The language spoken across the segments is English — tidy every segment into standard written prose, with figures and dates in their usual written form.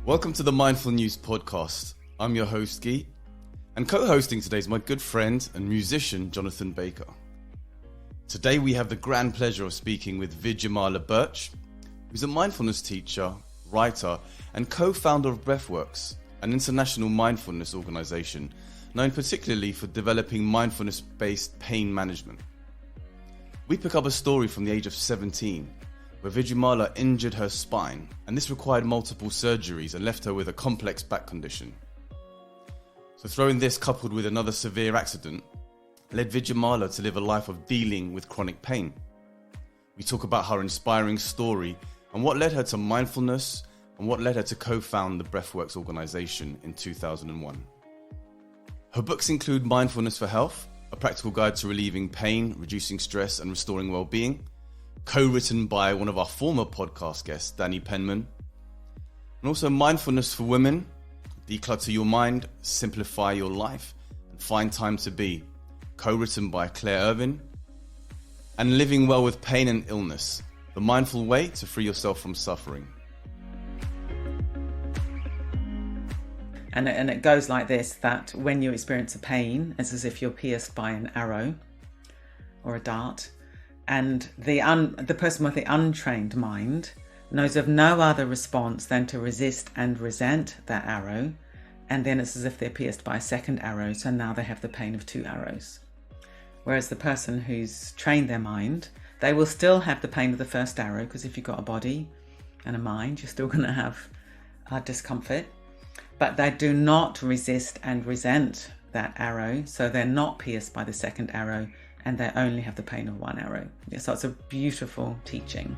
Welcome to the Mindful News podcast. I'm your host, Gui, and co-hosting today is my good friend and musician, Jonathan Baker. Today we have the grand pleasure of speaking with Vidyamala Burch, who's a mindfulness teacher, writer, and co-founder of Breathworks, an international mindfulness organization known particularly for developing mindfulness-based pain management. We pick up a story from the age of 17, where Vidyamala injured her spine, and this required multiple surgeries and left her with a complex back condition. So throwing this coupled with another severe accident led Vidyamala to live a life of dealing with chronic pain. We talk about her inspiring story and what led her to mindfulness and what led her to co-found the Breathworks organization in 2001. Her books include Mindfulness for Health, a practical guide to relieving pain, reducing stress and restoring well-being, co-written by one of our former podcast guests, Danny Penman, and also Mindfulness for Women, Declutter Your Mind, Simplify Your Life, and Find Time to Be, co-written by Claire Irvin, and Living Well with Pain and Illness, the mindful way to free yourself from suffering. And it goes like this, that when you experience a pain, it's as if you're pierced by an arrow or a dart. And the person with the untrained mind knows of no other response than to resist and resent that arrow. And then it's as if they're pierced by a second arrow. So now they have the pain of two arrows. Whereas the person who's trained their mind, they will still have the pain of the first arrow, because if you've got a body and a mind, you're still going to have discomfort. But they do not resist and resent that arrow, so they're not pierced by the second arrow, and they only have the pain of one arrow. So it's a beautiful teaching.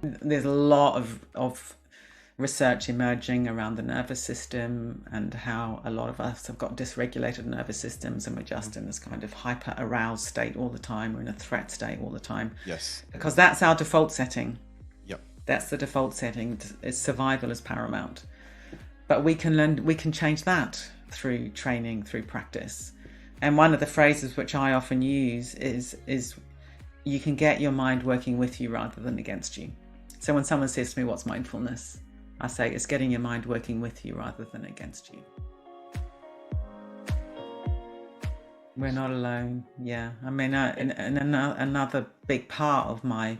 There's a lot of research emerging around the nervous system and how a lot of us have got dysregulated nervous systems, and we're just in this kind of hyper aroused state all the time. We're in a threat state all the time. Yes. Because that's our default setting. Yep. That's the default setting. Survival is paramount. But we can change that through training, through practice. And one of the phrases which I often use is you can get your mind working with you rather than against you. So when someone says to me, what's mindfulness? I say it's getting your mind working with you rather than against you. We're not alone. Yeah. I mean, another big part of my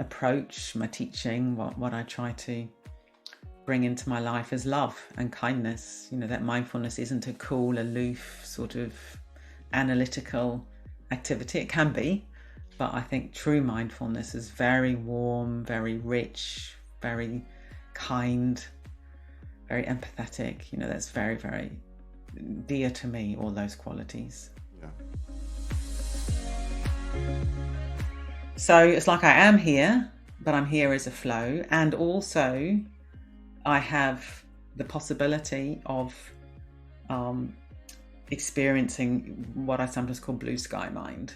approach, my teaching, what I try to bring into my life is love and kindness. You know, that mindfulness isn't a cool, aloof, sort of analytical activity. It can be, but I think true mindfulness is very warm, very rich, very kind, very empathetic. You know, that's very, very dear to me, all those qualities. Yeah. So it's like I am here, but I'm here as a flow. And also I have the possibility of experiencing what I sometimes call blue sky mind,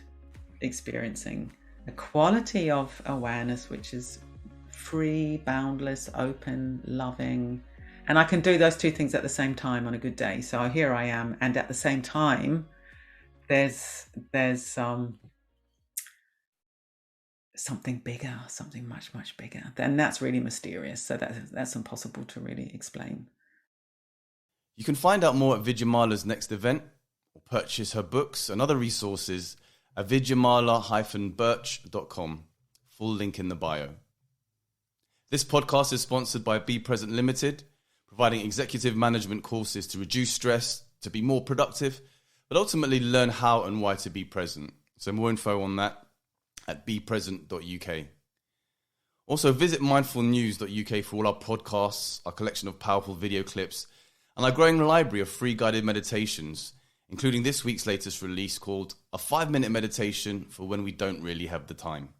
experiencing a quality of awareness which is free, boundless, open, loving. And I can do those two things at the same time on a good day. So here I am, and at the same time, there's something bigger, something much, much bigger. Then that's really mysterious. So that's impossible to really explain. You can find out more at Vidyamala's next event or purchase her books and other resources at vidyamala-burch.com. Full link in the bio. This podcast is sponsored by Be Present Limited, providing executive management courses to reduce stress, to be more productive, but ultimately learn how and why to be present. So more info on that at bepresent.uk. Also visit mindfulnews.uk for all our podcasts, our collection of powerful video clips, and our growing library of free guided meditations, including this week's latest release called A 5-Minute Meditation for When We Don't Really Have the Time.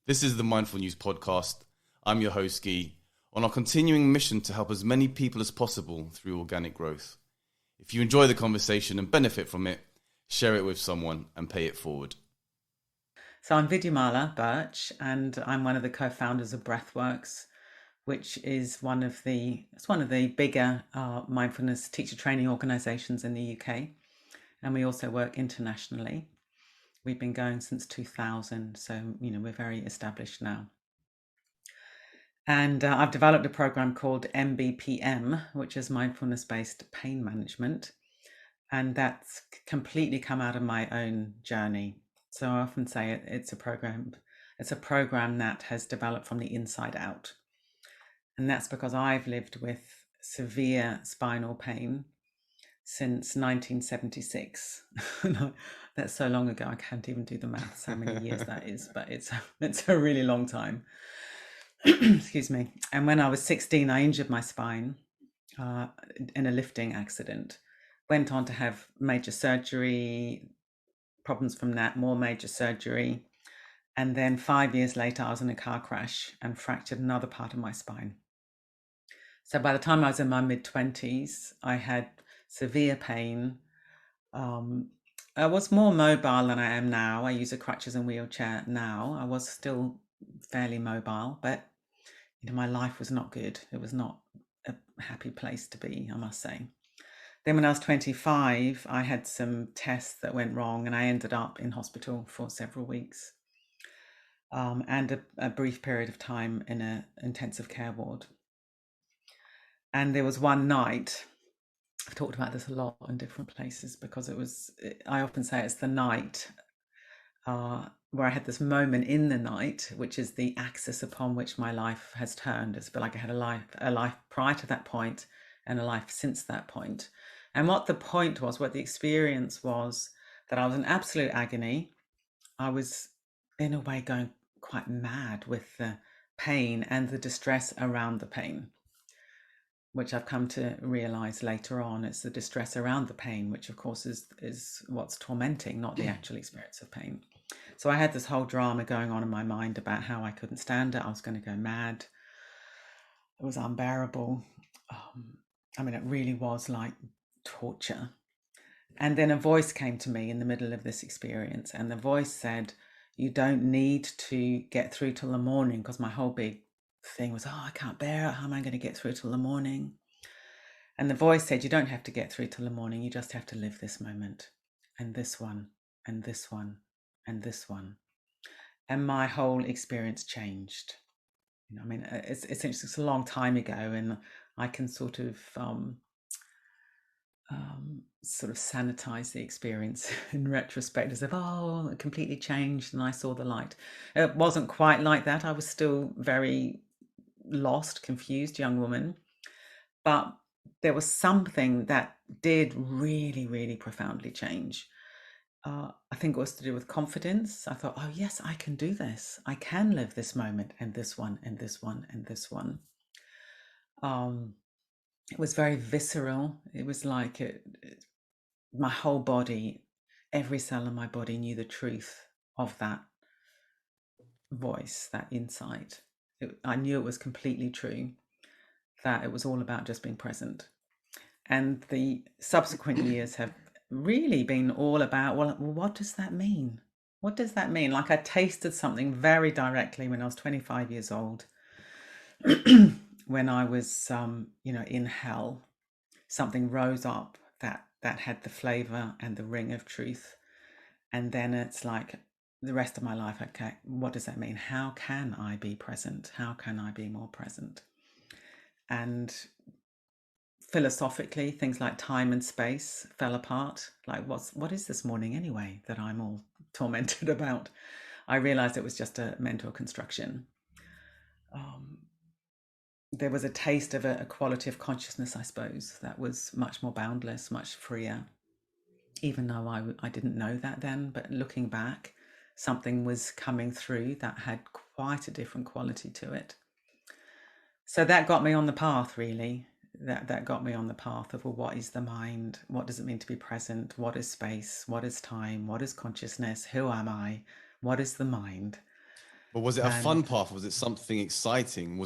This is the Mindful News Podcast. I'm your host, Gui, on our continuing mission to help as many people as possible through organic growth. If you enjoy the conversation and benefit from it, share it with someone and pay it forward. So I'm Vidyamala Burch, and I'm one of the co-founders of Breathworks, which is one of the bigger mindfulness teacher training organizations in the UK. And we also work internationally. We've been going since 2000, so we're very established now. And I've developed a program called MBPM, which is Mindfulness-Based Pain Management. And that's completely come out of my own journey. So I often say it's a program that has developed from the inside out. And that's because I've lived with severe spinal pain since 1976. That's so long ago, I can't even do the maths how many years that is, but it's a really long time. Excuse me. And when I was 16, I injured my spine in a lifting accident. Went on to have major surgery, problems from that, more major surgery. And then 5 years later, I was in a car crash and fractured another part of my spine. So by the time I was in my mid-20s, I had severe pain. I was more mobile than I am now. I use a crutches and wheelchair now. I was still fairly mobile, but my life was not good. It was not a happy place to be, I must say. Then when I was 25, I had some tests that went wrong and I ended up in hospital for several weeks, and a brief period of time in an intensive care ward. And there was one night, I've talked about this a lot in different places because I often say it's the night where I had this moment in the night, which is the axis upon which my life has turned. It's a bit like I had a life prior to that point and a life since that point. And what the point was, what the experience was, that I was in absolute agony. I was in a way going quite mad with the pain and the distress around the pain, which I've come to realize later on. It's the distress around the pain, which of course is what's tormenting, not the actual experience of pain. So I had this whole drama going on in my mind about how I couldn't stand it. I was going to go mad. It was unbearable. It really was like torture. And then a voice came to me in the middle of this experience, and the voice said, you don't need to get through till the morning, because my whole big thing was, I can't bear it. How am I going to get through till the morning? And the voice said, you don't have to get through till the morning. You just have to live this moment, and this one, and this one, and this one. And my whole experience changed. It's a long time ago, and I can sort of sanitize the experience in retrospect as if, it completely changed and I saw the light. It wasn't quite like that. I was still very lost, confused young woman, but there was something that did really, really profoundly change. I think it was to do with confidence. I thought, yes, I can do this. I can live this moment and this one and this one and this one. It was very visceral. It was like my whole body, every cell in my body knew the truth of that voice, that insight. I knew it was completely true, that it was all about just being present. And the subsequent years have really been all about, well, what does that mean? What does that mean? Like I tasted something very directly when I was 25 years old, when I was, in hell. Something rose up that had the flavor and the ring of truth. And then it's like the rest of my life, okay, what does that mean? How can I be present? How can I be more present? And philosophically, things like time and space fell apart. Like, what is this morning anyway that I'm all tormented about? I realized it was just a mental construction. There was a taste of a quality of consciousness, I suppose, that was much more boundless, much freer, even though I didn't know that then. But looking back, something was coming through that had quite a different quality to it. So that got me on the path, really. That got me on the path of, well, what is the mind? What does it mean to be present? What is space? What is time? What is consciousness? Who am I? What is the mind? But was it a fun path? Was it something exciting?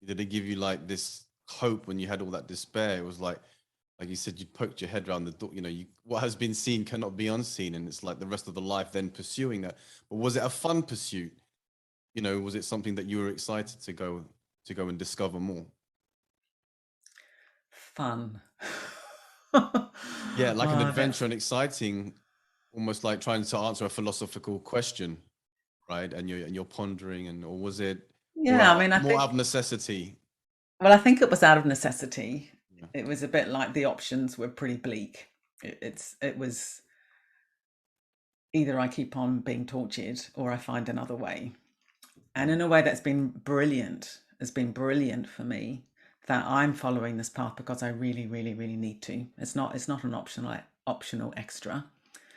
Did it give you like this hope when you had all that despair? It was like you said, you poked your head around the door, what has been seen cannot be unseen. And it's like the rest of the life then pursuing that. But was it a fun pursuit? Was it something that you were excited to go and discover more? Fun. Yeah, like an adventure and exciting, almost like trying to answer a philosophical question, right? And you're pondering, or was it? Yeah, I mean, I more out think, of necessity? well, I think it was out of necessity. Yeah. It was a bit like the options were pretty bleak. It was either I keep on being tortured or I find another way. And in a way that's been brilliant, has been brilliant for me, that I'm following this path because I really, really, really need to. It's not an optional extra.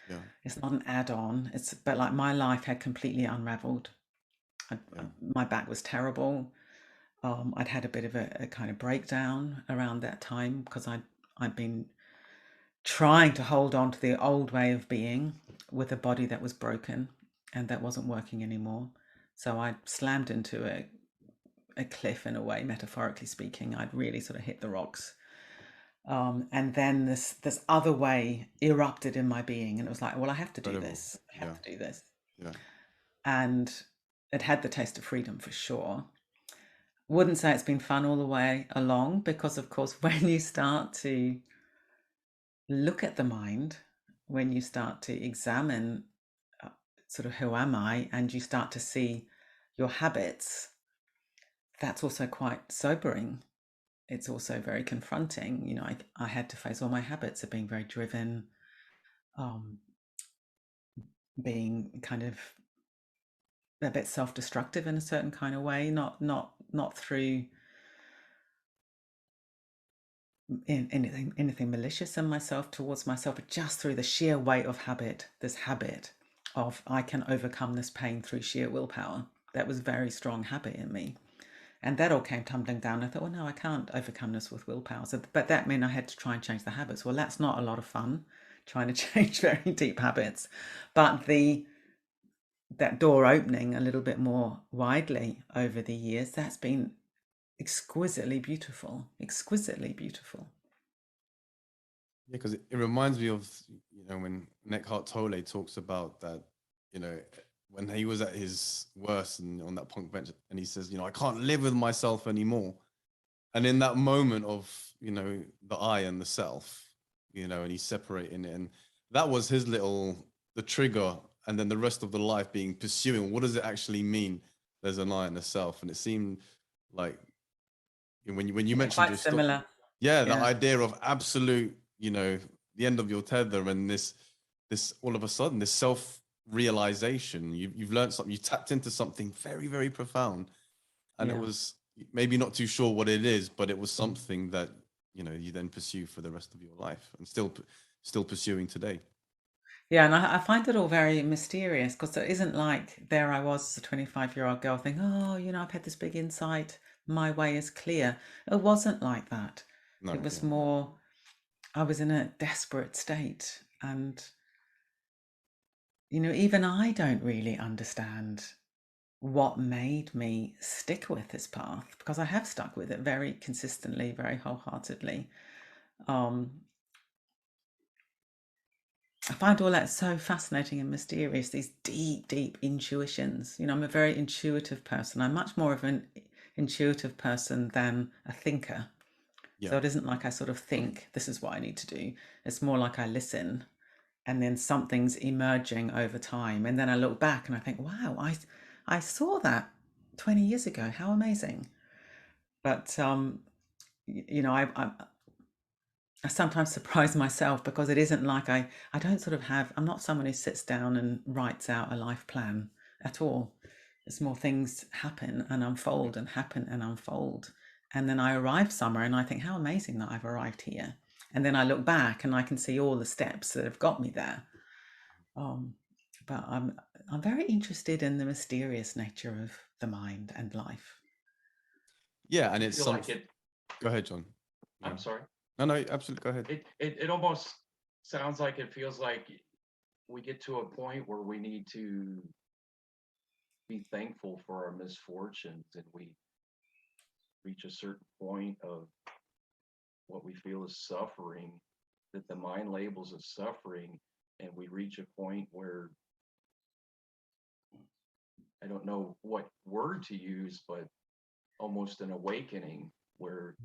Yeah. It's not an add-on. But like my life had completely unraveled. Yeah. My back was terrible. I'd had a bit of a kind of breakdown around that time because I'd been trying to hold on to the old way of being with a body that was broken and that wasn't working anymore. So I slammed into a cliff in a way, metaphorically speaking. I'd really sort of hit the rocks. And then this other way erupted in my being, and it was like, well, I have to do Incredible. this. I Yeah. have to do this. Yeah. And it had the taste of freedom for sure. Wouldn't say it's been fun all the way along because, of course, when you start to look at the mind, when you start to examine sort of who am I, and you start to see your habits, that's also quite sobering. It's also very confronting. You know, I had to face all my habits of being very driven, um, being kind of a bit self-destructive in a certain kind of way, not through anything malicious in myself towards myself, but just through the sheer weight of habit, this habit of I can overcome this pain through sheer willpower. That was a very strong habit in me. And that all came tumbling down. I thought, well, no, I can't overcome this with willpower. So, but that meant I had to try and change the habits. Well, that's not a lot of fun, trying to change very deep habits. But that door opening a little bit more widely over the years, that's been exquisitely beautiful, exquisitely beautiful. Yeah, because it reminds me of, when Eckhart Tolle talks about that, you know, when he was at his worst and on that punk bench, and he says, I can't live with myself anymore. And in that moment of, the I and the self, and he's separating it. And that was the trigger. And then the rest of the life being pursuing, what does it actually mean? There's an I and a self. And it seemed like when you Yeah, mentioned quite your story, similar. yeah, the Yeah. idea of absolute, the end of your tether, and this all of a sudden, this self-realization, you've learned something, you tapped into something very, very profound. And it Yeah. was maybe not too sure what it is, but it was something that, you then pursue for the rest of your life, and still pursuing today. Yeah, and I find it all very mysterious because it isn't like there I was as a 25-year-old girl thinking, oh, I've had this big insight, my way is clear. It wasn't like that. No, It was yeah. more, I was in a desperate state. And, even I don't really understand what made me stick with this path because I have stuck with it very consistently, very wholeheartedly. Um, I find all that so fascinating and mysterious, these deep, deep intuitions. I'm a very intuitive person. I'm much more of an intuitive person than a thinker. Yeah. So it isn't like I sort of think this is what I need to do. It's more like I listen and then something's emerging over time. And then I look back and I think, wow, I saw that 20 years ago. How amazing. But, I sometimes surprise myself because it isn't like I don't sort of I'm not someone who sits down and writes out a life plan at all. It's more things happen and unfold and happen and unfold. And then I arrive somewhere and I think, how amazing that I've arrived here. And then I look back and I can see all the steps that have got me there. Um, but I'm very interested in the mysterious nature of the mind and life. Yeah, and I it's feel like something. it. Go ahead, John. Yeah. I'm sorry. No, no, absolutely. Go ahead. It almost sounds like it feels like we get to a point where we need to be thankful for our misfortunes, and we reach a certain point of what we feel is suffering that the mind labels as suffering, and we reach a point where I don't know what word to use, but almost an awakening where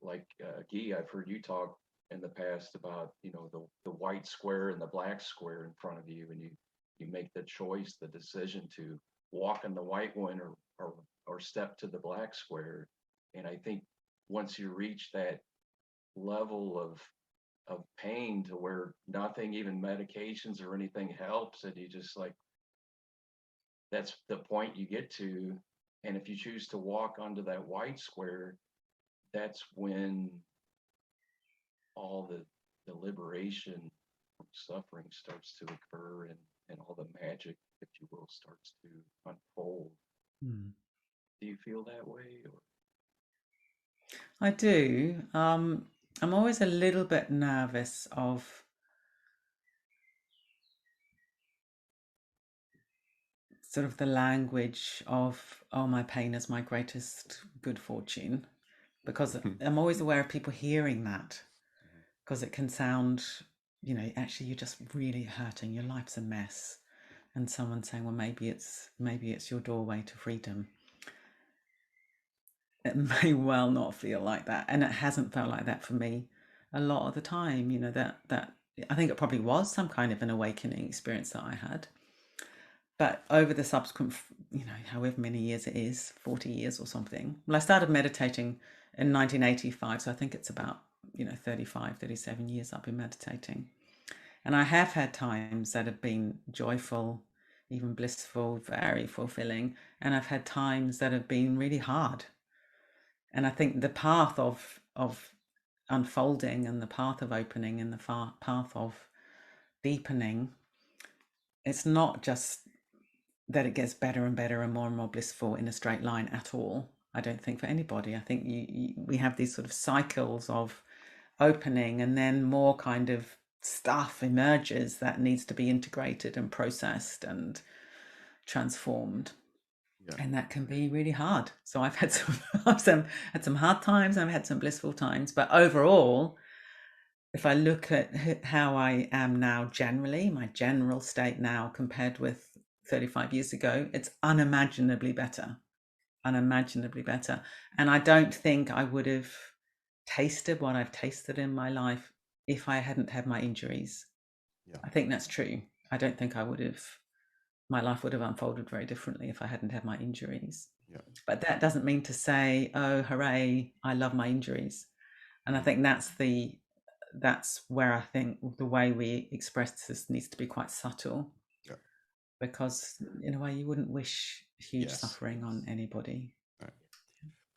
like Guy, I've heard you talk in the past about the white square and the black square in front of you, and you make the choice, the decision to walk in the white one or or step to the black square. And I think once you reach that level of pain to where nothing, even medications or anything helps, and you just like, that's the point you get to. And if you choose to walk onto that white square, that's when all the liberation from suffering starts to occur, and all the magic, if you will, starts to unfold. Do you feel that way? Or I do. I'm always a little bit nervous of sort of the language of, oh, my pain is my greatest good fortune, because I'm always aware of people hearing that, because it can sound, actually you're just really hurting, your life's a mess, and someone saying, well, maybe it's your doorway to freedom. It may well not feel like that, and it hasn't felt like that for me a lot of the time. That I think it probably was some kind of an awakening experience that I had. But over the subsequent, however many years it is, 40 years or something. Well, I started meditating in 1985, so I think it's about, 35, 37 years I've been meditating. And I have had times that have been joyful, even blissful, very fulfilling. And I've had times that have been really hard. And I think the path of unfolding, and the path of opening, and the path of deepening, it's not just that it gets better and better and more blissful in a straight line at all. I don't think for anybody. I think we have these sort of cycles of opening, and then more kind of stuff emerges that needs to be integrated and processed and transformed. Yeah. And that can be really hard. So I've had some hard times, I've had some blissful times, but overall, if I look at how I am now generally, my general state now compared with 35 years ago, it's unimaginably better. And I don't think I would have tasted what I've tasted in my life if I hadn't had my injuries. Yeah. I think that's true. I don't think my life would have unfolded very differently if I hadn't had my injuries. Yeah. But that doesn't mean to say, oh, hooray, I love my injuries. And I think that's where I think the way we express this needs to be quite subtle. Yeah. Because in a way you wouldn't wish huge suffering on anybody. Right.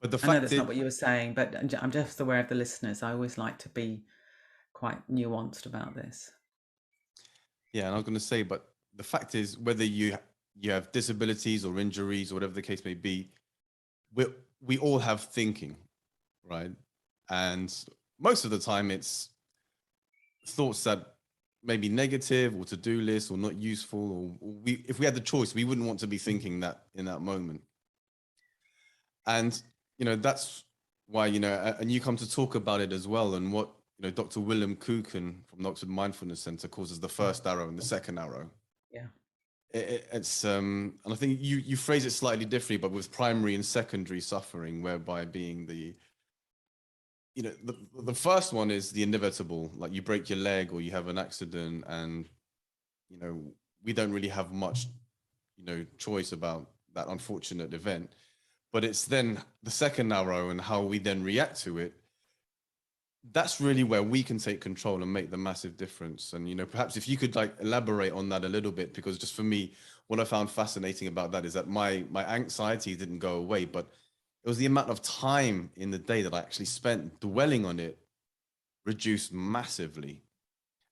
But the fact I know that's not what you were saying, but I'm just aware of the listeners. I always like to be quite nuanced about this. Yeah, and I was going to say, but the fact is, whether you have disabilities or injuries or whatever the case may be, we all have thinking, right? And most of the time it's thoughts that may be negative or to-do lists or not useful, or if we had the choice, we wouldn't want to be thinking that in that moment. And, that's why, and you come to talk about it as well, and what, Dr. William Kuchen from the Oxford Mindfulness Center calls as the first arrow and the second arrow. Yeah. It's and I think you phrase it slightly differently, but with primary and secondary suffering, whereby being the first one is the inevitable, like you break your leg or you have an accident, and we don't really have much choice about that unfortunate event. But it's then the second arrow and how we then react to it. That's really where we can take control and make the massive difference. And, perhaps if you could elaborate on that a little bit, because just for me, what I found fascinating about that is that my anxiety didn't go away, but it was the amount of time in the day that I actually spent dwelling on it reduced massively.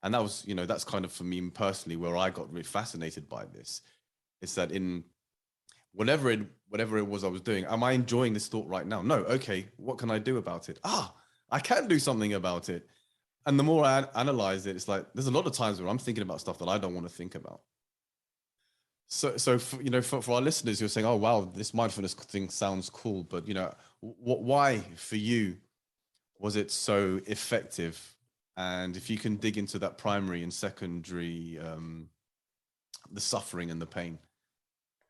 And that was, that's kind of for me personally where I got really fascinated by this. It's that in whatever it was I was doing, am I enjoying this thought right now? No. Okay, what can I do about it? I can do something about it. And the more I analyze it, it's like, there's a lot of times where I'm thinking about stuff that I don't want to think about. So for our listeners who are saying, oh, wow, this mindfulness thing sounds cool, but, why for you was it so effective? And if you can dig into that primary and secondary, the suffering and the pain.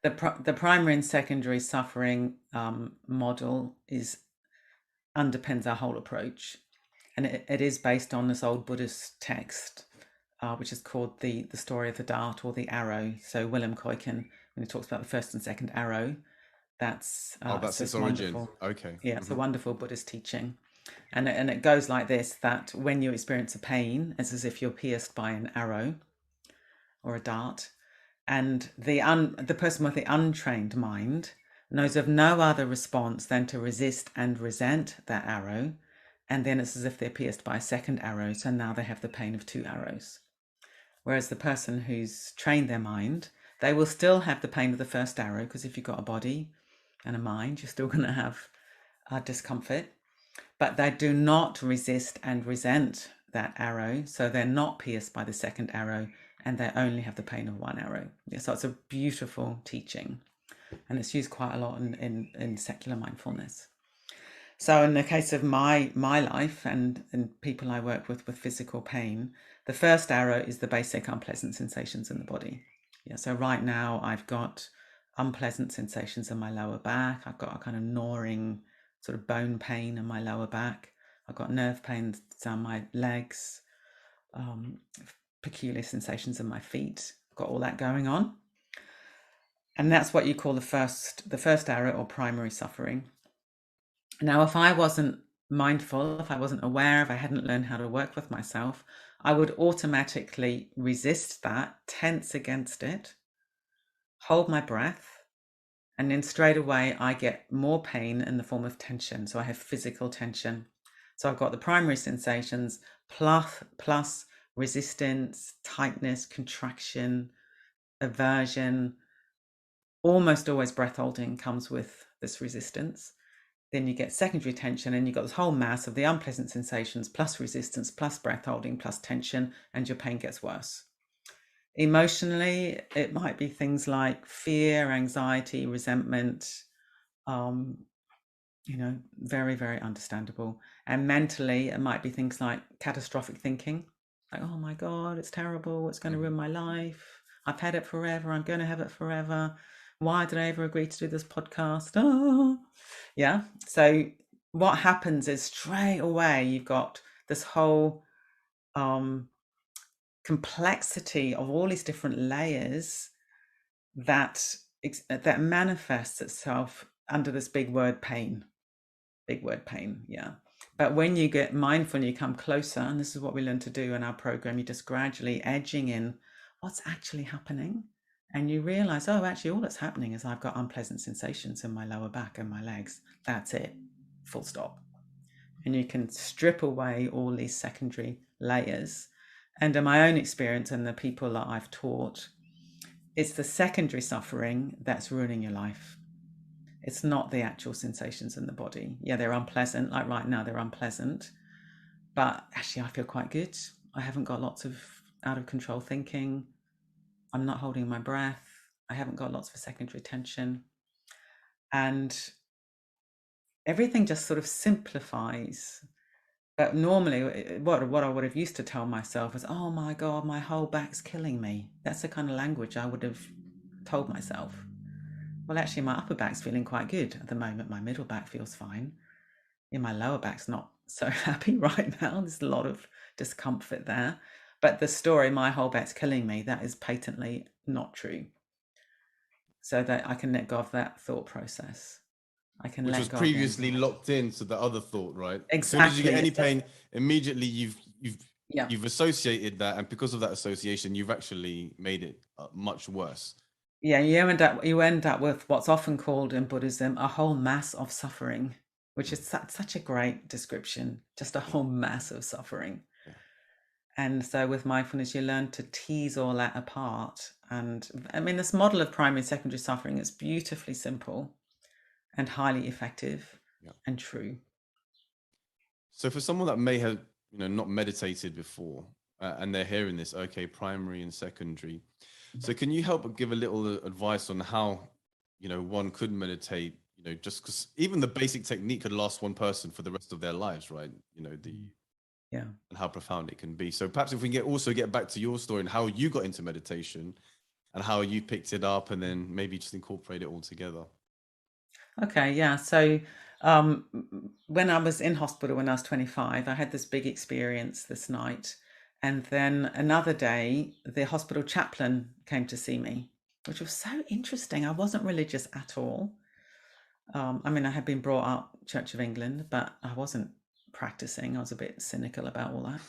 The primary and secondary suffering model underpins our whole approach, and it is based on this old Buddhist text, which is called the story of the dart or the arrow. So William Kuchen, when he talks about the first and second arrow, That's That's its just origin. wonderful. Okay. Yeah, it's a wonderful Buddhist teaching. And it goes like this, that when you experience a pain, it's as if you're pierced by an arrow or a dart. And the person with the untrained mind knows of no other response than to resist and resent that arrow. And then it's as if they're pierced by a second arrow. So now they have the pain of two arrows. Whereas the person who's trained their mind, they will still have the pain of the first arrow, because if you've got a body and a mind, you're still going to have discomfort. But they do not resist and resent that arrow. So they're not pierced by the second arrow, and they only have the pain of one arrow. Yeah, so it's a beautiful teaching, and it's used quite a lot in secular mindfulness. So in the case of my life and people I work with physical pain, the first arrow is the basic unpleasant sensations in the body. Yeah, so right now I've got unpleasant sensations in my lower back. I've got a kind of gnawing sort of bone pain in my lower back. I've got nerve pains down my legs, peculiar sensations in my feet. I've got all that going on. And that's what you call the first arrow, or primary suffering. Now, if I wasn't mindful, if I wasn't aware, if I hadn't learned how to work with myself, I would automatically resist that, tense against it, hold my breath, and then straight away I get more pain in the form of tension. So I have physical tension. So I've got the primary sensations plus resistance, tightness, contraction, aversion. Almost always breath holding comes with this resistance. Then you get secondary tension, and you've got this whole mass of the unpleasant sensations plus resistance plus breath holding plus tension, and your pain gets worse. Emotionally, it might be things like fear, anxiety, resentment, very, very understandable. And mentally, it might be things like catastrophic thinking, like, oh my God, it's terrible, it's going to ruin my life. I've had it forever, I'm going to have it forever. Why did I ever agree to do this podcast? Oh, yeah. So what happens is straight away you've got this whole complexity of all these different layers that manifests itself under this big word pain. Yeah. But when you get mindful and you come closer, and this is what we learn to do in our program, you're just gradually edging in what's actually happening. And you realize, oh, actually, all that's happening is I've got unpleasant sensations in my lower back and my legs. That's it. Full stop. And you can strip away all these secondary layers. And in my own experience and the people that I've taught, it's the secondary suffering that's ruining your life. It's not the actual sensations in the body. Yeah, they're unpleasant. Like right now, they're unpleasant. But actually, I feel quite good. I haven't got lots of out of control thinking. I'm not holding my breath. I haven't got lots of secondary tension. And everything just sort of simplifies. But normally, what I would have used to tell myself is, oh my God, my whole back's killing me. That's the kind of language I would have told myself. Well, actually, my upper back's feeling quite good at the moment. My middle back feels fine. My lower back's not so happy right now. There's a lot of discomfort there. But the story, my whole back's killing me, that is patently not true. So that I can let go of that thought process. I can Which let was go previously of locked into the other thought, right? Exactly. As soon as you get any pain, immediately you've associated that, and because of that association, you've actually made it much worse. Yeah, you end up with what's often called in Buddhism a whole mass of suffering, which is such a great description, just a whole mass of suffering. Yeah. And so with mindfulness, you learn to tease all that apart. And I mean, this model of primary and secondary suffering is beautifully simple and highly effective and true. So for someone that may have, not meditated before and they're hearing this, okay, primary and secondary. So can you help give a little advice on how, one could meditate, just because even the basic technique could last one person for the rest of their lives, right? And how profound it can be. So perhaps if we also get back to your story and how you got into meditation and how you picked it up, and then maybe just incorporate it all together. Okay, yeah. So when I was in hospital when I was 25, I had this big experience this night. And then another day, the hospital chaplain came to see me, which was so interesting. I wasn't religious at all. I mean, I had been brought up Church of England, but I wasn't practicing. I was a bit cynical about all that.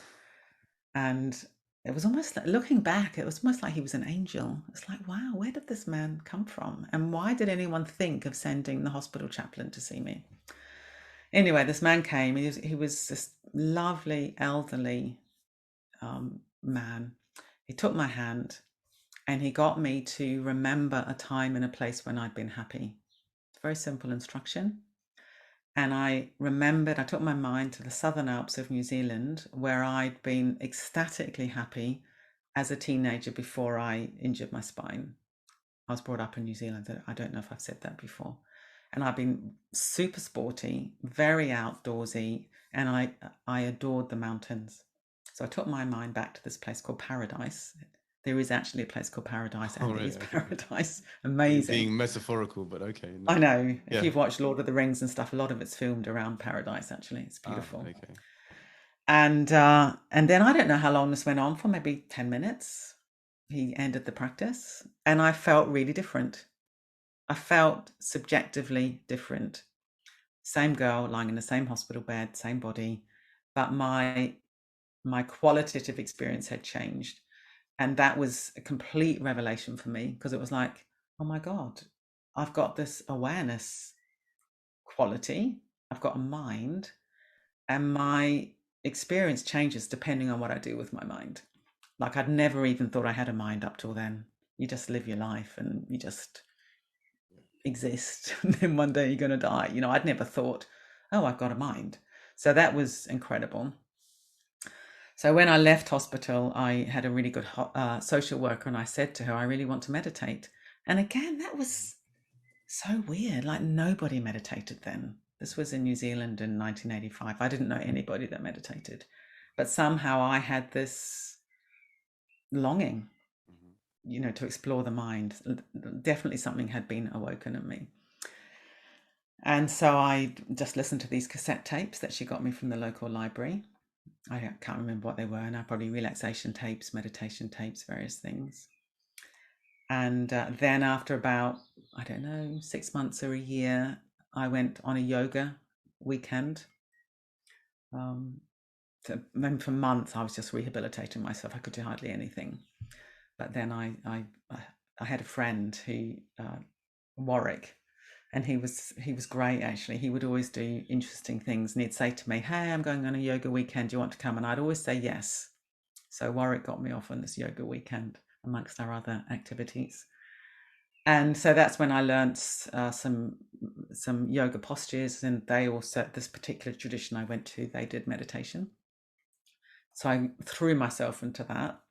And it was almost like, looking back, it was almost like he was an angel. It's like, wow, where did this man come from? And why did anyone think of sending the hospital chaplain to see me? Anyway, this man came. He was this lovely, elderly man. He took my hand and he got me to remember a time in a place when I'd been happy. Very simple instruction. And I remembered, I took my mind to the Southern Alps of New Zealand, where I'd been ecstatically happy as a teenager before I injured my spine. I was brought up in New Zealand. I don't know if I've said that before. And I've been super sporty, very outdoorsy, and I adored the mountains. So I took my mind back to this place called Paradise. There is actually a place called Paradise, and it is paradise. Amazing. Being metaphorical, but okay. No. I know. If you've watched Lord of the Rings and stuff, a lot of it's filmed around Paradise. Actually, it's beautiful. Okay. And then I don't know how long this went on for. Maybe 10 minutes. He ended the practice, and I felt really different. I felt subjectively different. Same girl lying in the same hospital bed, same body, but my qualitative experience had changed. And that was a complete revelation for me, because it was like, oh my God, I've got this awareness quality. I've got a mind, and my experience changes depending on what I do with my mind. Like, I'd never even thought I had a mind up till then. You just live your life and you just exist. And then one day you're going to die. You know, I'd never thought, oh, I've got a mind. So that was incredible. So when I left hospital, I had a really good social worker, and I said to her, I really want to meditate. And again, that was so weird. Like, nobody meditated then. This was in New Zealand in 1985. I didn't know anybody that meditated, but somehow I had this longing, you know, to explore the mind. Definitely something had been awoken in me. And so I just listened to these cassette tapes that she got me from the local library. I can't remember what they were now, probably relaxation tapes, meditation tapes, various things. And then after about, I don't know, 6 months or a year, I went on a yoga weekend. Then for months, I was just rehabilitating myself. I could do hardly anything. But then I had a friend who, Warwick, and he was great, actually. He would always do interesting things, and he'd say to me, hey, I'm going on a yoga weekend. Do you want to come? And I'd always say yes. So Warwick got me off on this yoga weekend, amongst our other activities. And so that's when I learnt some yoga postures, and they also, this particular tradition I went to, they did meditation. So I threw myself into that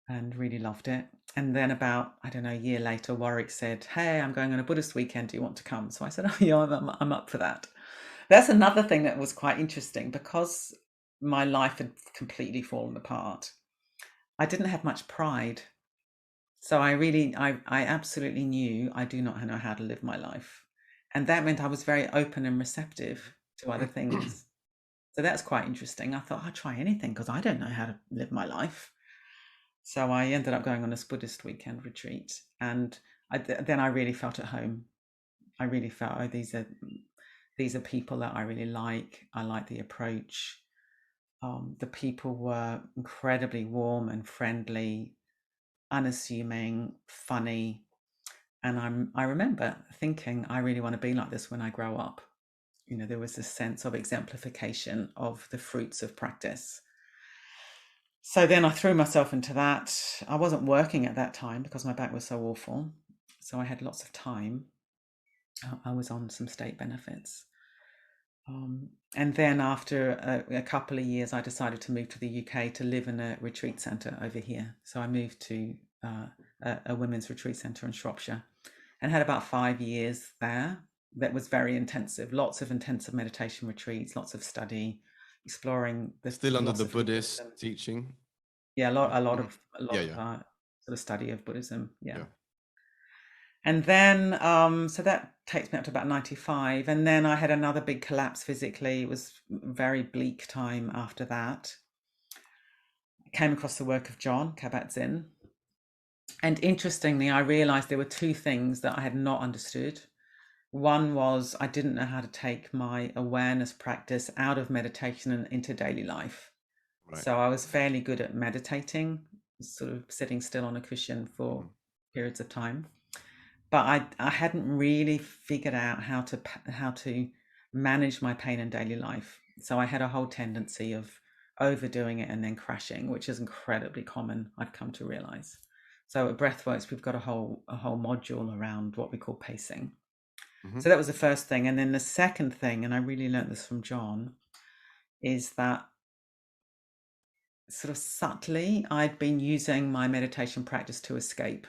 and really loved it. And then about, I don't know, a year later, Warwick said, hey, I'm going on a Buddhist weekend. Do you want to come? So I said, oh yeah, I'm up for that. That's another thing that was quite interesting, because my life had completely fallen apart. I didn't have much pride. So I absolutely knew I do not know how to live my life. And that meant I was very open and receptive to other things. So that's quite interesting. I thought, I'll try anything, because I don't know how to live my life. So I ended up going on this Buddhist weekend retreat, and then I really felt at home. I really felt, oh, these are people that I really like. I like the approach. The people were incredibly warm and friendly, unassuming, funny. And I remember thinking, I really want to be like this when I grow up. You know, there was this sense of exemplification of the fruits of practice. So then I threw myself into that. I wasn't working at that time because my back was so awful. So I had lots of time. I was on some state benefits. And then after a couple of years, I decided to move to the UK to live in a retreat centre over here. So I moved to a women's retreat centre in Shropshire, and had about 5 years there. That was very intensive. Lots of intensive meditation retreats, lots of study, exploring the still under the Buddhist teaching. Yeah, a lot of sort of study of Buddhism. Yeah. And then so that takes me up to about 95, and then I had another big collapse physically. It was a very bleak time after that. I came across the work of John Kabat-Zinn, and interestingly, I realized there were two things that I had not understood. One was I didn't know how to take my awareness practice out of meditation and into daily life. Right. So I was fairly good at meditating, sort of sitting still on a cushion for periods of time. But I hadn't really figured out how to manage my pain in daily life. So I had a whole tendency of overdoing it and then crashing, which is incredibly common, I've come to realize. So at Breathworks, we've got a whole module around what we call pacing. So that was the first thing. And then the second thing, and I really learned this from John, is that sort of subtly, I'd been using my meditation practice to escape.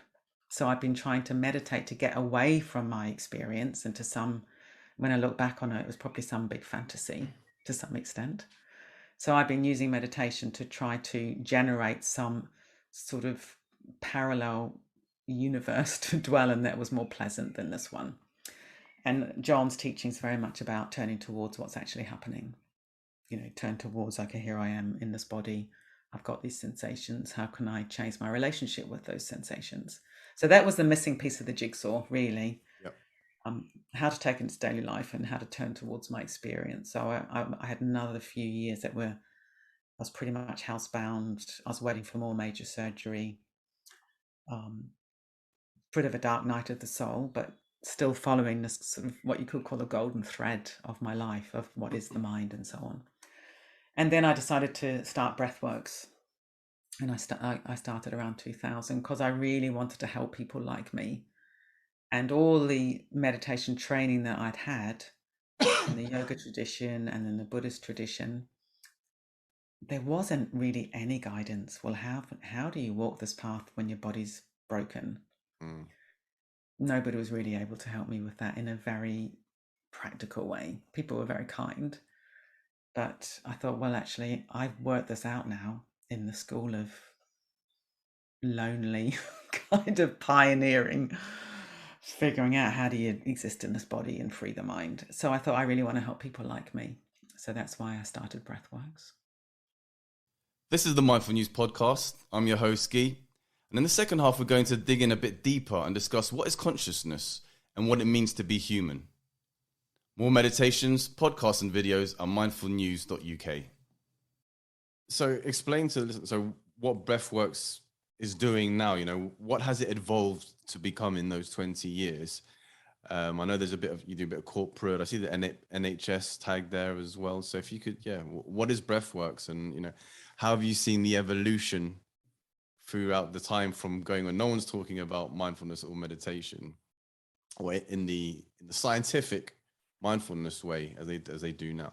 So I've been trying to meditate to get away from my experience and to some, when I look back on it, it was probably some big fantasy to some extent. So I've been using meditation to try to generate some sort of parallel universe to dwell in that was more pleasant than this one. And John's teaching is very much about turning towards what's actually happening. You know, turn towards, okay, here I am in this body. I've got these sensations. How can I change my relationship with those sensations? So that was the missing piece of the jigsaw, really. Yep. How to take it into daily life and how to turn towards my experience. So I had another few years that I was pretty much housebound. I was waiting for more major surgery. Bit of a dark night of the soul, but still following this sort of what you could call the golden thread of my life, of what is the mind and so on. And then I decided to start Breathworks. And I started around 2000 because I really wanted to help people like me. And all the meditation training that I'd had in the yoga tradition and in the Buddhist tradition, there wasn't really any guidance. Well, how do you walk this path when your body's broken? Nobody was really able to help me with that in a very practical way. People were very kind. But I thought, well, actually, I've worked this out now in the school of lonely kind of pioneering, figuring out how do you exist in this body and free the mind. So I thought I really want to help people like me. So that's why I started Breathworks. This is the Mindful News podcast. I'm your host, Gui. And in the second half, we're going to dig in a bit deeper and discuss what is consciousness and what it means to be human. More meditations, podcasts, and videos are mindfulnews.uk. So explain to listeners, so what Breathworks is doing now, you know, what has it evolved to become in those 20 years? I know you do a bit of corporate. I see the NHS tag there as well. So if you could, what is Breathworks, and, you know, how have you seen the evolution throughout the time from going when no one's talking about mindfulness or meditation, or in the scientific mindfulness way as they do now,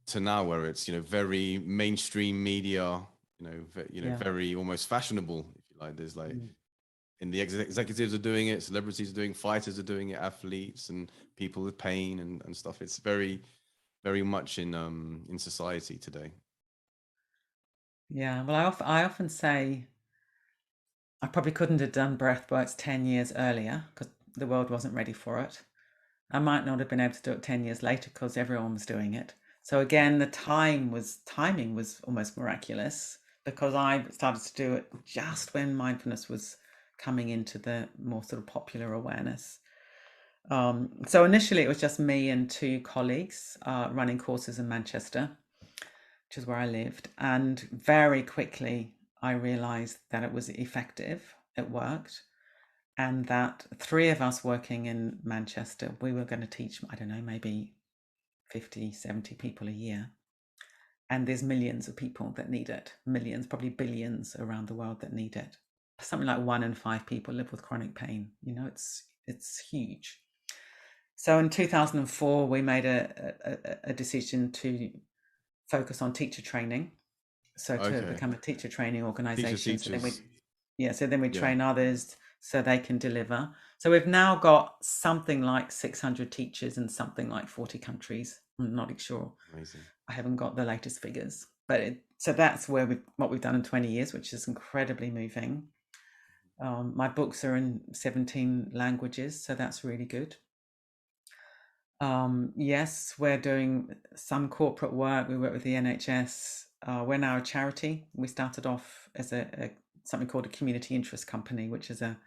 to now where it's, you know, very mainstream media, very almost fashionable, if you like. There's like in the executives are doing it, celebrities are doing, fighters are doing it, athletes and people with pain and stuff. It's very, very much in society today. Yeah, well, I often say I probably couldn't have done Breathworks 10 years earlier because the world wasn't ready for it. I might not have been able to do it 10 years later because everyone was doing it. So again, the timing was almost miraculous because I started to do it just when mindfulness was coming into the more sort of popular awareness. So initially it was just me and two colleagues running courses in Manchester, which is where I lived. And very quickly, I realized that it was effective, it worked. And that three of us working in Manchester, we were going to teach, I don't know, maybe 50, 70 people a year. And there's millions of people that need it, millions, probably billions around the world that need it. Something like 1 in 5 people live with chronic pain. You know, it's huge. So in 2004, we made a decision to focus on teacher training. So to become a teacher training organization. So then we train others so they can deliver. So we've now got something like 600 teachers in something like 40 countries. I'm not sure. Amazing. I haven't got the latest figures, but so that's what we've done in 20 years, which is incredibly moving. My books are in 17 languages, so that's really good. Yes, we're doing some corporate work. We work with the NHS. We're now a charity. We started off as something called a community interest company, which is a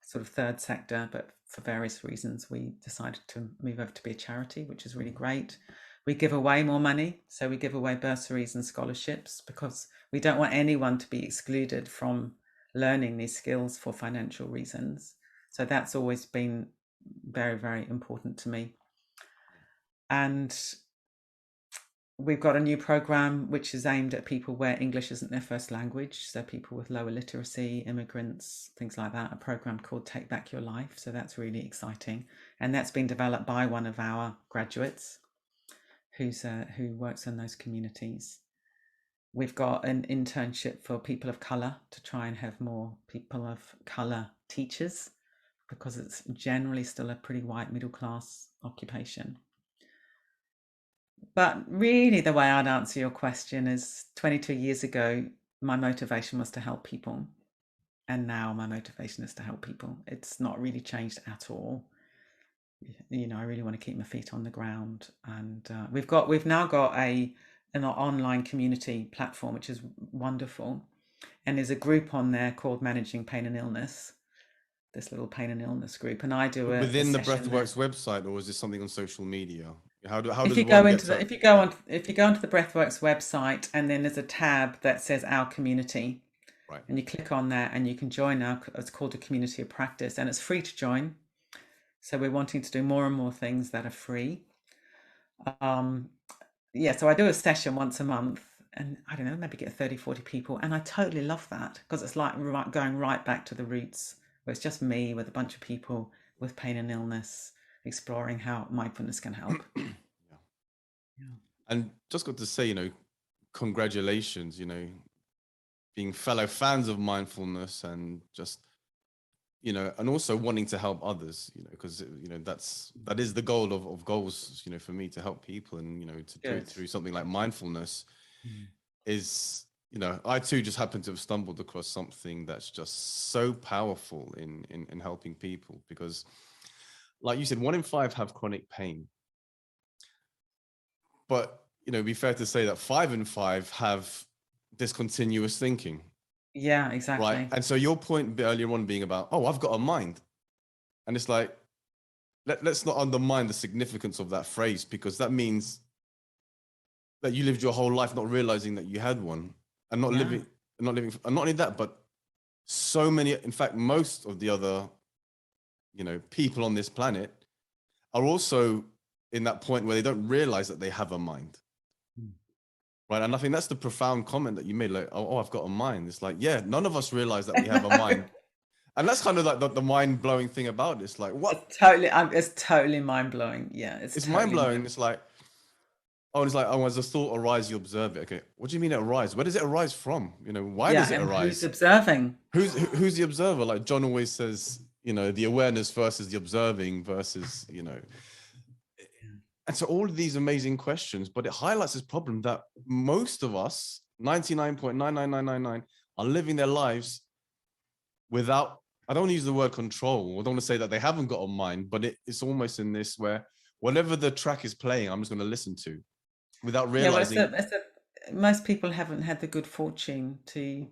sort of third sector, but for various reasons, we decided to move over to be a charity, which is really great. We give away more money. So we give away bursaries and scholarships because we don't want anyone to be excluded from learning these skills for financial reasons. So that's always been very, very important to me. And we've got a new program which is aimed at people where English isn't their first language. So people with lower literacy, immigrants, things like that, a program called Take Back Your Life. So that's really exciting. And that's been developed by one of our graduates who works in those communities. We've got an internship for people of colour to try and have more people of colour teachers, because it's generally still a pretty white middle class occupation. But really, the way I'd answer your question is 22 years ago, my motivation was to help people. And now my motivation is to help people. It's not really changed at all. You know, I really want to keep my feet on the ground. And we've now got an online community platform, which is wonderful. And there's a group on there called Managing Pain and Illness, this little pain and illness group. And I do within the Breathworks website, or is this something on social media? How does if you go onto the Breathworks website, and then there's a tab that says Our Community, right, and you click on that and you can join it's called a community of practice, and it's free to join. So we're wanting to do more and more things that are free. So I do a session once a month, and I don't know, maybe get 30-40 people, and I totally love that because it's like going right back to the roots, where it's just me with a bunch of people with pain and illness, exploring how mindfulness can help. Yeah. And just got to say, you know, congratulations, you know, being fellow fans of mindfulness, and just, you know, and also wanting to help others, you know, because, you know, that is the goal of goals, you know, for me, to help people. And, you know, to do it through something like mindfulness is, you know, I too just happen to have stumbled across something that's just so powerful in helping people, because like you said, 1 in 5 have chronic pain. But, you know, it'd be fair to say that 5 in 5 have discontinuous thinking. Yeah, exactly. Right. And so your point earlier on being about, oh, I've got a mind. And it's like, let's not undermine the significance of that phrase, because that means that you lived your whole life not realizing that you had one, and not living, and not only that, but so many, in fact, most of the other, you know, people on this planet are also in that point where they don't realize that they have a mind. Right. And I think that's the profound comment that you made, like, oh, I've got a mind. It's like, yeah, none of us realize that we have a mind. And that's kind of like the mind blowing thing about it. It's like, what? It's totally mind blowing. Yeah. It's totally mind blowing. It's like, as a thought arises, you observe it. Okay. What do you mean it arises? Where does it arise from? You know, why does it arise? Who's observing? Who's the observer? Like John always says, you know, the awareness versus the observing versus, you know. And so all of these amazing questions, but it highlights this problem that most of us, 99.99999, are living their lives without, I don't want to use the word control. I don't want to say that they haven't got a mind, but it's almost in this where whatever the track is playing, I'm just going to listen to without realizing. Yeah, most people haven't had the good fortune to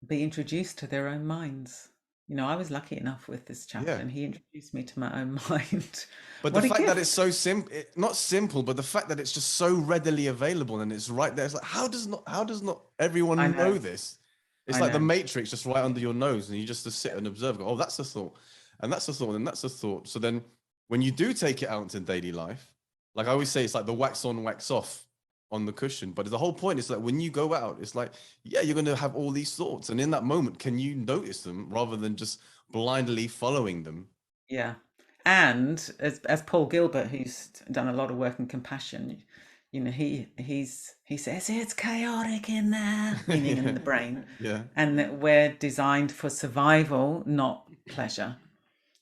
be introduced to their own minds. You know, I was lucky enough with this chapter, and he introduced me to my own mind. But the fact that it's so simple, not simple, but the fact that it's just so readily available and it's right there. It's like, how does not everyone know this? It's like the Matrix just right under your nose, and you just sit and observe. Go, oh, that's a thought, and that's a thought, and that's a thought. So then when you do take it out into daily life, like I always say, it's like the wax on, wax off on the cushion. But the whole point is that when you go out, it's like, yeah, you're going to have all these thoughts, and in that moment, can you notice them rather than just blindly following them? Yeah. And as Paul Gilbert, who's done a lot of work in compassion, you know, he says it's chaotic in there, meaning in the brain. Yeah. And that we're designed for survival, not pleasure.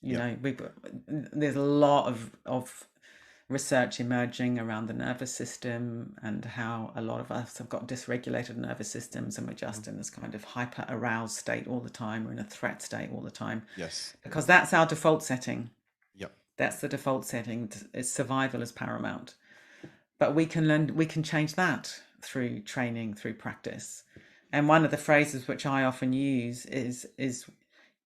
You know, there's a lot of research emerging around the nervous system and how a lot of us have got dysregulated nervous systems, and we're just in this kind of hyper aroused state all the time. We're in a threat state all the time. Yes. Because that's our default setting. Yep. That's the default setting. Is survival is paramount. But we can change that through training, through practice. And one of the phrases which I often use is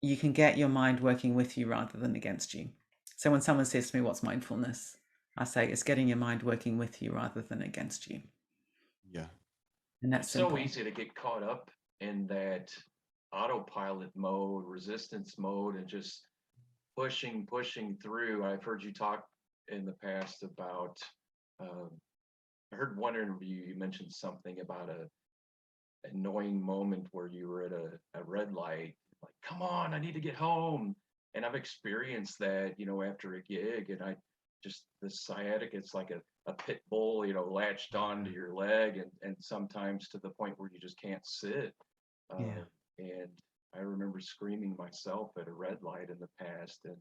you can get your mind working with you rather than against you. So when someone says to me, what's mindfulness? I say it's getting your mind working with you rather than against you. Yeah. And that's It's simple. so easy to get caught up in that autopilot mode, resistance mode, and just pushing through. I've heard you talk in the past about, um, I heard one interview you mentioned something about a annoying moment where you were at a red light, like, come on, I need to get home. And I've experienced that, after a gig, and I just, the sciatica, it's like a pit bull, latched onto your leg, and sometimes to the point where you just can't sit. Yeah. And I remember screaming myself at a red light in the past, and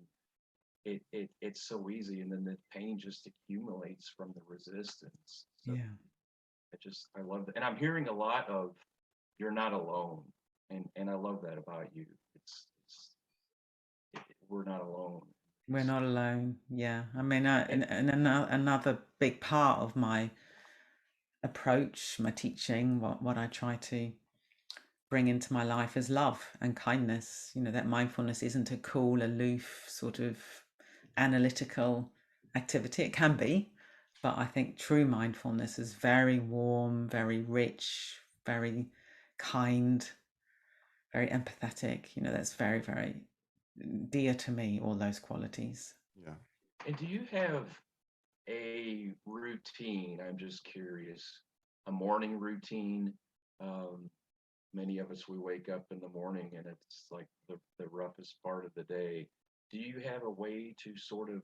it's so easy, and then the pain just accumulates from the resistance. So Yeah. I love that, and I'm hearing a lot of you're not alone, and I love that about you. We're not alone. We're not alone. Yeah. I mean, and another big part of my approach, my teaching, what I try to bring into my life is love and kindness. That mindfulness isn't a cool, aloof, sort of analytical activity. It can be, but I think true mindfulness is very warm, very rich, very kind, very empathetic. That's very, very dear to me, all those qualities. Yeah. And do you have a routine? I'm just curious. A morning routine. Um, Many of us, we wake up in the morning and it's like the roughest part of the day. Do you have a way to sort of,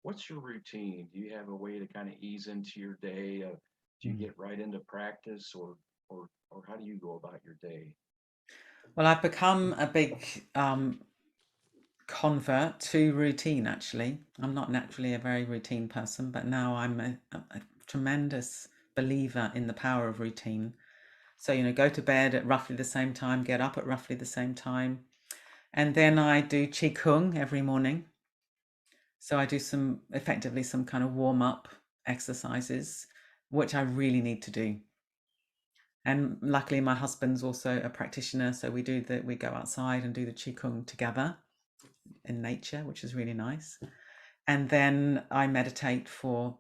what's your routine? Do you have a way to kind of ease into your day? Do you Mm. get right into practice, or how do you go about your day? Well, I've become a big convert to routine, actually. I'm not naturally a very routine person, but now I'm a tremendous believer in the power of routine. So, go to bed at roughly the same time, get up at roughly the same time. And then I do Qi Kung every morning. So I do effectively some kind of warm up exercises, which I really need to do. And luckily my husband's also a practitioner. So we go outside and do the Qi Kung together in nature, which is really nice. And then I meditate for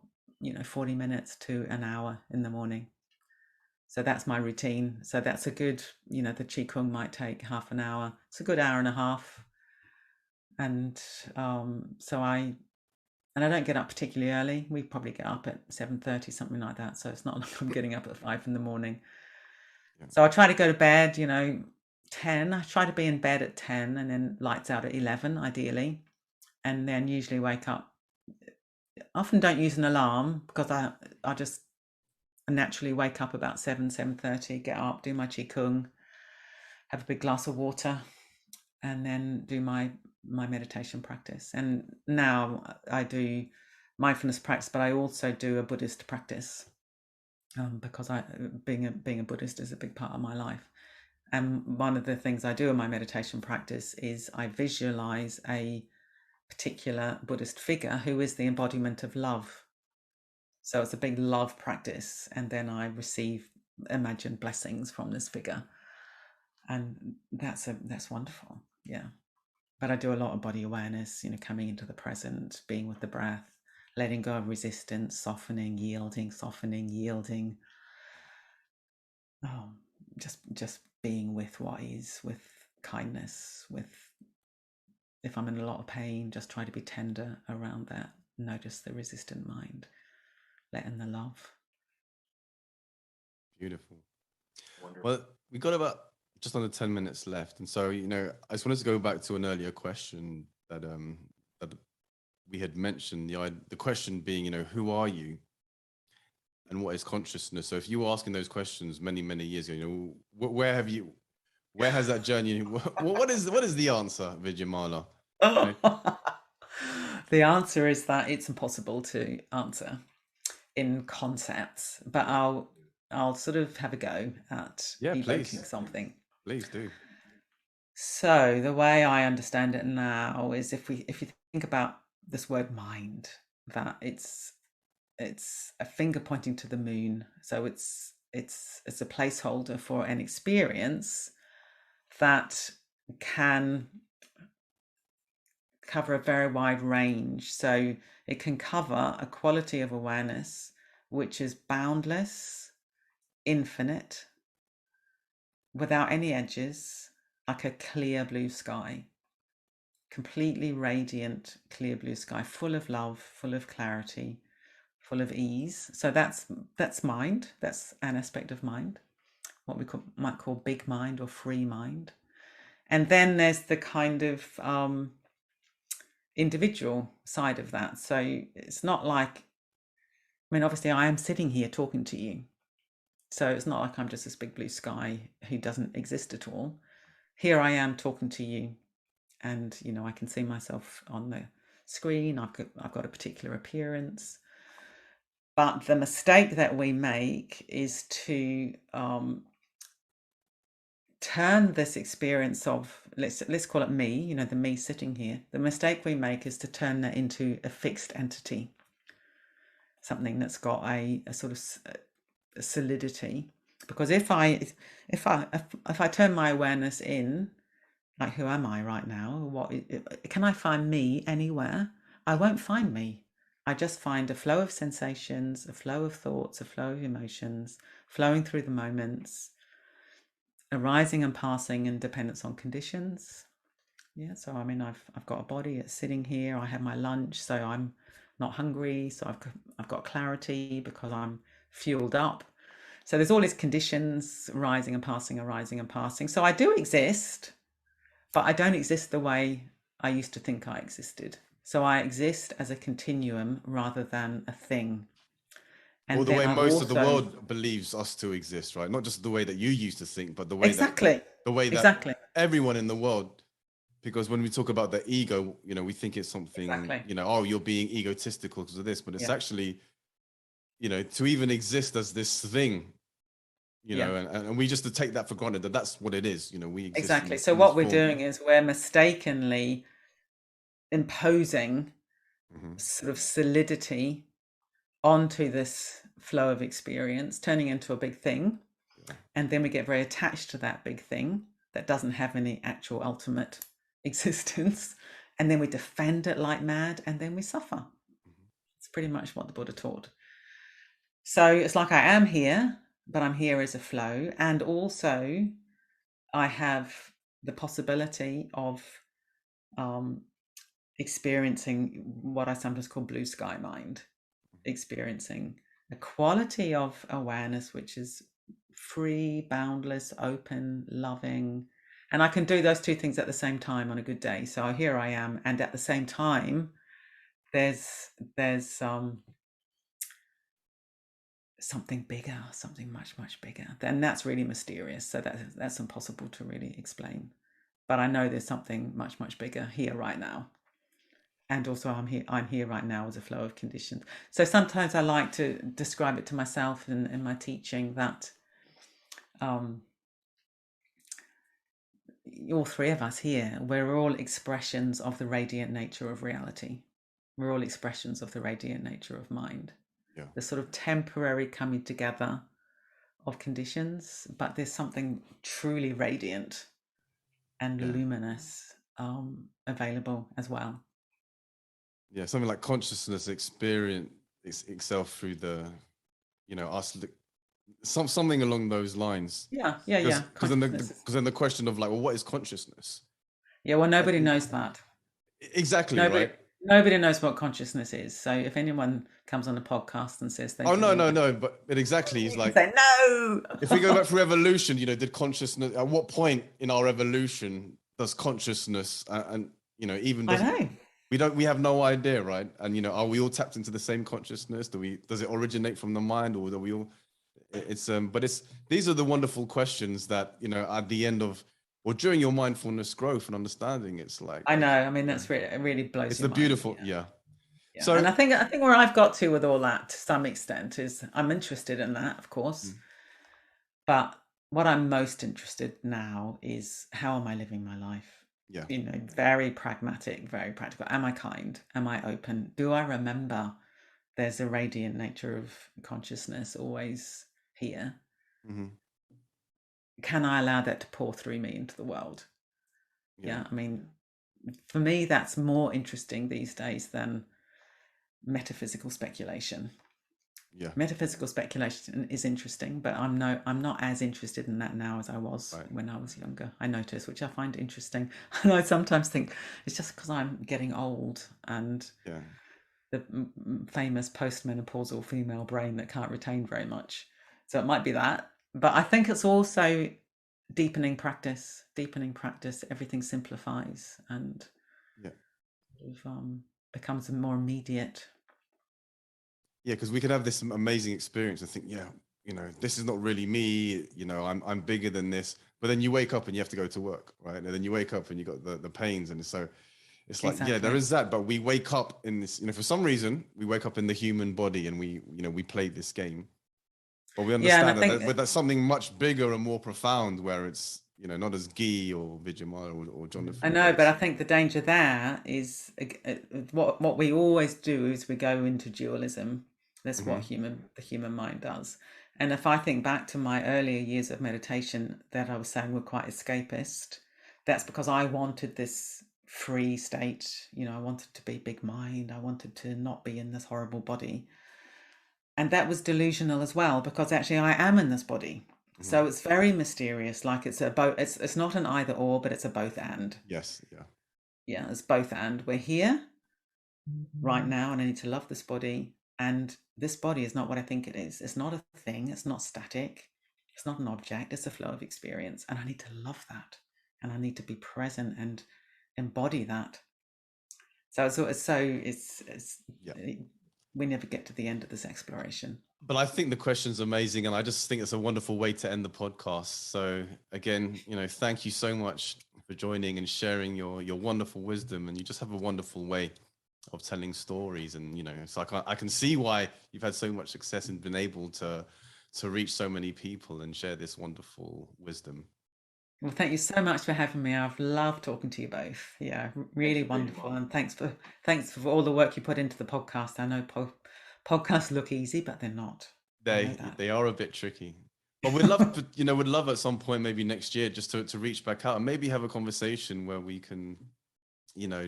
40 minutes to an hour in the morning. So that's my routine. So that's a good, the Qigong might take half an hour. It's a good hour and a half. And I don't get up particularly early. We probably get up at 7:30, something like that. So it's not like I'm getting up at 5 in the morning. Yeah. So I try to go to bed, 10. I try to be in bed at 10 and then lights out at 11, ideally. And then usually wake up. Often don't use an alarm because I just naturally wake up about 7:30, get up, do my Qigong, have a big glass of water, and then do my meditation practice. And now I do mindfulness practice, but I also do a Buddhist practice because being a Buddhist is a big part of my life. And one of the things I do in my meditation practice is I visualize a particular Buddhist figure who is the embodiment of love. So it's a big love practice, and then I receive imagined blessings from this figure, and that's wonderful. Yeah. But I do a lot of body awareness, coming into the present, being with the breath, letting go of resistance, softening, yielding. Oh, just being with what is, with kindness, with, if I'm in a lot of pain, just try to be tender around that. Notice the resistant mind, letting the love. Beautiful. Wonderful. Well, we got about just under 10 minutes left. And so, I just wanted to go back to an earlier question that we had mentioned, the question being, who are you and what is consciousness? So if you were asking those questions many, many years ago, where has that journey, what is the answer, Vidyamala? The answer is that it's impossible to answer in concepts, but I'll sort of have a go at evoking something. Please do. So the way I understand it now is if you think about this word mind, that it's a finger pointing to the moon. So it's it's a placeholder for an experience that can cover a very wide range. So it can cover a quality of awareness which is boundless, infinite, without any edges, like a clear blue sky, completely radiant, clear blue sky, full of love, full of clarity, full of ease. So that's mind. That's an aspect of mind, what we might call big mind or free mind. And then there's the kind of individual side of that. So it's not like, I mean, obviously I am sitting here talking to you. So it's not like I'm just this big blue sky who doesn't exist at all. Here I am talking to you, and I can see myself on the screen. I've got a particular appearance. But the mistake that we make is to turn this experience of, let's call it me, the me sitting here. The mistake we make is to turn that into a fixed entity, something that's got a sort of solidity. Because if I turn my awareness in, like, who am I right now? Can I find me anywhere? I won't find me. I just find a flow of sensations, a flow of thoughts, a flow of emotions, flowing through the moments, arising and passing in dependence on conditions. Yeah, so I mean, I've got a body, it's sitting here. I have my lunch, so I'm not hungry. So I've got clarity because I'm fueled up. So there's all these conditions, rising and passing, arising and passing. So I do exist, but I don't exist the way I used to think I existed. So I exist as a continuum rather than a thing. And or the way most of the world believes us to exist, right? Not just the way that you used to think, but the way that everyone in the world. Because when we talk about the ego, we think it's something, oh, you're being egotistical because of this, but it's actually, to even exist as this thing, and we just to take that for granted, that's what it is. We exist. Exactly. So what we're doing is we're mistakenly imposing sort of solidity onto this flow of experience, turning into a big thing. And then we get very attached to that big thing that doesn't have any actual ultimate existence. And then we defend it like mad, and then we suffer. It's pretty much what the Buddha taught. So it's like I am here, but I'm here as a flow. And also I have the possibility of experiencing what I sometimes call blue sky mind, experiencing a quality of awareness which is free, boundless, open, loving. And I can do those two things at the same time on a good day. So here I am, and at the same time there's something bigger, something much, much bigger. And that's really mysterious. So that's impossible to really explain. But I know there's something much, much bigger here right now. And also I'm here right now as a flow of conditions. So sometimes I like to describe it to myself in my teaching that all three of us here, we're all expressions of the radiant nature of reality. We're all expressions of the radiant nature of mind. Yeah. The sort of temporary coming together of conditions, but there's something truly radiant and luminous available as well. Yeah, something like consciousness experience itself through the, us, something along those lines. Yeah. Because then the question of like, well, what is consciousness? Yeah, well, nobody knows that. Exactly, right? Nobody knows what consciousness is. So if anyone comes on a podcast and says they no, but exactly, it's like, say no. If we go back through evolution, did consciousness, at what point in our evolution does consciousness and even we have no idea, right? And are we all tapped into the same consciousness? Does it originate from the mind, or do we all? These are the wonderful questions that at the end of or during your mindfulness growth and understanding, it's like I know. I mean, that's really, it really blows. It's the mind, beautiful, yeah. So, and I think where I've got to with all that to some extent is I'm interested in that, of course, but what I'm most interested now is how am I living my life? Yeah. Very pragmatic, very practical. Am I kind? Am I open? Do I remember there's a radiant nature of consciousness always here? Mm-hmm. Can I allow that to pour through me into the world? Yeah, I mean, for me, that's more interesting these days than metaphysical speculation. Yeah. Metaphysical speculation is interesting, but I'm not as interested in that now as I was when I was younger. I notice, which I find interesting. And I sometimes think it's just because I'm getting old and the famous postmenopausal female brain that can't retain very much. So it might be that. But I think it's also deepening practice, everything simplifies and becomes more immediate. Yeah, because we could have this amazing experience and think, this is not really me, I'm bigger than this. But then you wake up and you have to go to work, right? And then you wake up and you got the pains. And so it's like, exactly. There is that. But we wake up in this, for some reason, we wake up in the human body and we play this game. But we understand that that's something much bigger and more profound where it's, not as Gui or Vidyamala or Jonathan. I know, but I think the danger there is what we always do is we go into dualism. That's what the human mind does. And if I think back to my earlier years of meditation that I was saying were quite escapist, that's because I wanted this free state. I wanted to be big mind. I wanted to not be in this horrible body. And that was delusional as well, because actually I am in this body. So it's very mysterious. Like it's it's not an either or, but it's a both and. Yes. Yeah. Yeah, it's both and. We're here right now and I need to love this body. And this body is not what I think it is. It's not a thing. It's not static. It's not an object. It's a flow of experience. And I need to love that. And I need to be present and embody that. So we never get to the end of this exploration. But I think the question's amazing. And I just think it's a wonderful way to end the podcast. So again, thank you so much for joining and sharing your wonderful wisdom. And you just have a wonderful way of telling stories. And, so I can see why you've had so much success and been able to reach so many people and share this wonderful wisdom. Well, thank you so much for having me. I've loved talking to you both. Yeah, really wonderful. And thanks for all the work you put into the podcast. I know podcasts look easy, but they're not. They are a bit tricky. But we'd love at some point, maybe next year, just to reach back out and maybe have a conversation where we can,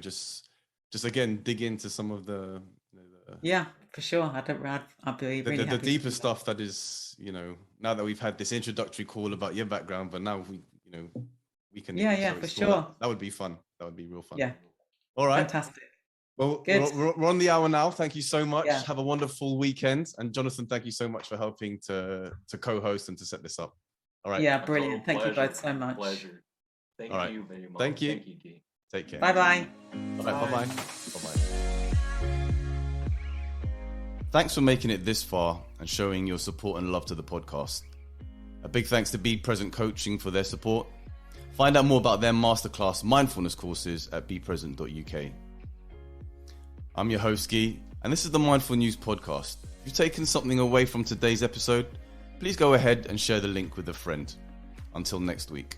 just again dig into some of the yeah, for sure. I'd be really happy the deeper stuff that is, now that we've had this introductory call about your background, but now we can for sure. That would be fun. That would be real fun. Yeah. All right. Fantastic. Well, we're on the hour now. Thank you so much. Yeah. Have a wonderful weekend. And Jonathan, thank you so much for helping to co-host and to set this up. All right. Yeah, brilliant. Thank you both so much. Pleasure. Thank you very much. Thank you. Thank you, Gui. Take care. Bye-bye. Bye-bye. Thanks for making it this far and showing your support and love to the podcast. A big thanks to Be Present Coaching for their support. Find out more about their masterclass mindfulness courses at bepresent.uk. I'm your host, Gui, and this is the Mindful News Podcast. If you've taken something away from today's episode, please go ahead and share the link with a friend. Until next week.